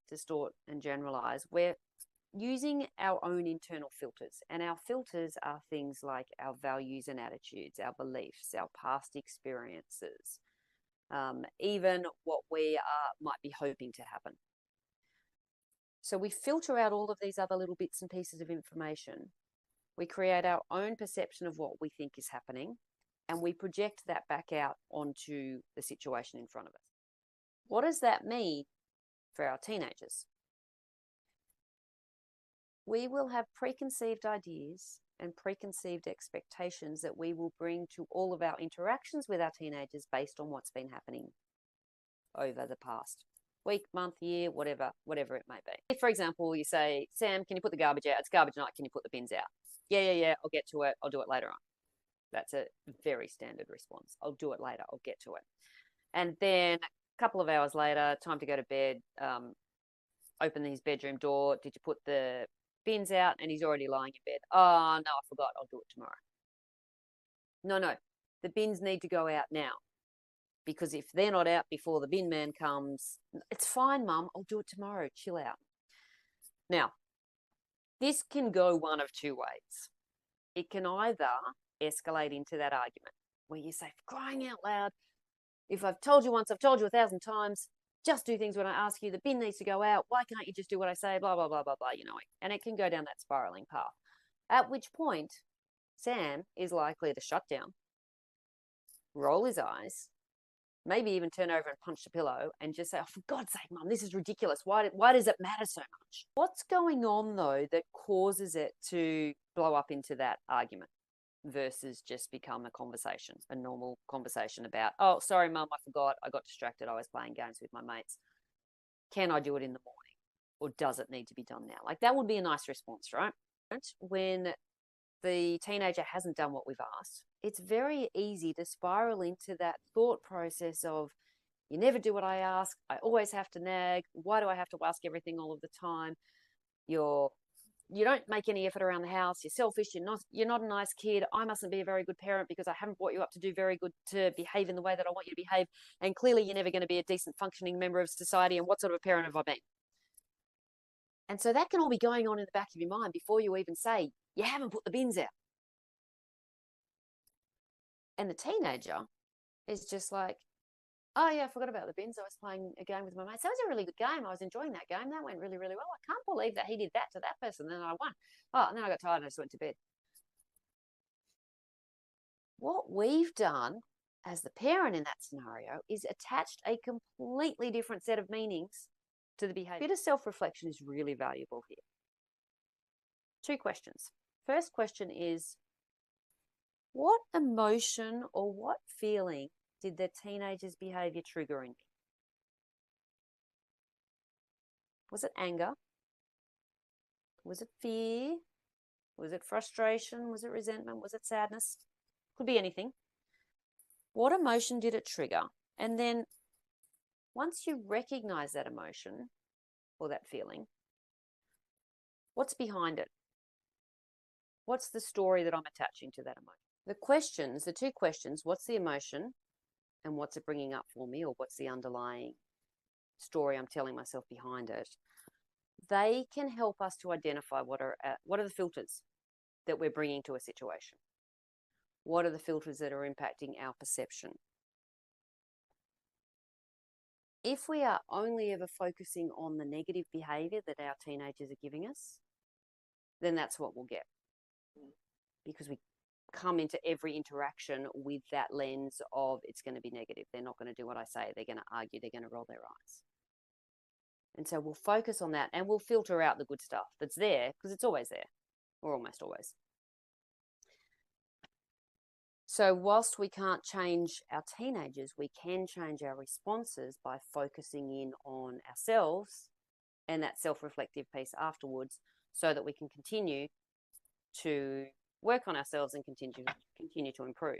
distort, and generalize, we're using our own internal filters. And our filters are things like our values and attitudes, our beliefs, our past experiences, even what we might be hoping to happen. So we filter out all of these other little bits and pieces of information. We create our own perception of what we think is happening, and we project that back out onto the situation in front of us. What does that mean for our teenagers? We will have preconceived ideas and preconceived expectations that we will bring to all of our interactions with our teenagers based on what's been happening over the past week, month, year, whatever it may be. If, for example, you say, Sam, can you put the garbage out? It's garbage night. Can you put the bins out? Yeah, I'll get to it. I'll do it later on. That's a very standard response. I'll do it later. I'll get to it. And then a couple of hours later, time to go to bed, open his bedroom door. Did you put the bins out? And he's already lying in bed. Oh, no, I forgot. I'll do it tomorrow. No. The bins need to go out now. Because if they're not out before the bin man comes, it's fine, Mum. I'll do it tomorrow. Chill out. Now, this can go one of two ways. It can either escalate into that argument where you say, for crying out loud, if I've told you once, I've told you 1,000 times, just do things when I ask you. The bin needs to go out. Why can't you just do what I say? Blah, blah, blah, blah, blah, and it can go down that spiraling path. At which point, Sam is likely to shut down, roll his eyes, maybe even turn over and punch the pillow and just say, oh, for God's sake, Mum, this is ridiculous. Why does it matter so much? What's going on, though, that causes it to blow up into that argument versus just become a conversation, a normal conversation about, oh, sorry, Mum, I forgot. I got distracted. I was playing games with my mates. Can I do it in the morning? Or does it need to be done now? Like, that would be a nice response, right? When the teenager hasn't done what we've asked, it's very easy to spiral into that thought process of, you never do what I ask, I always have to nag, why do I have to ask everything all of the time? You don't make any effort around the house, you're selfish, you're not a nice kid, I mustn't be a very good parent because I haven't brought you up to behave in the way that I want you to behave, and clearly you're never going to be a decent functioning member of society, and what sort of a parent have I been? And so that can all be going on in the back of your mind before you even say, you haven't put the bins out. And the teenager is just like, oh, yeah, I forgot about the bins. I was playing a game with my mates. That was a really good game. I was enjoying that game. That went really, really well. I can't believe that he did that to that person. Then I won. Oh, and then I got tired and I just went to bed. What we've done as the parent in that scenario is attached a completely different set of meanings to the behavior. A bit of self-reflection is really valuable here. 2 questions. First question is, what emotion or what feeling did the teenager's behavior trigger in me? Was it anger? Was it fear? Was it frustration? Was it resentment? Was it sadness? Could be anything. What emotion did it trigger? And then once you recognize that emotion or that feeling, what's behind it? What's the story that I'm attaching to that emotion? The 2 questions, what's the emotion and what's it bringing up for me, or what's the underlying story I'm telling myself behind it? They can help us to identify what are the filters that we're bringing to a situation. What are the filters that are impacting our perception? If we are only ever focusing on the negative behavior that our teenagers are giving us, then that's what we'll get. Because we come into every interaction with that lens of it's going to be negative. They're not going to do what I say. They're going to argue. They're going to roll their eyes. And so we'll focus on that and we'll filter out the good stuff that's there, because it's always there, or almost always. So whilst we can't change our teenagers, we can change our responses by focusing in on ourselves and that self-reflective piece afterwards, so that we can continue to work on ourselves and continue to improve.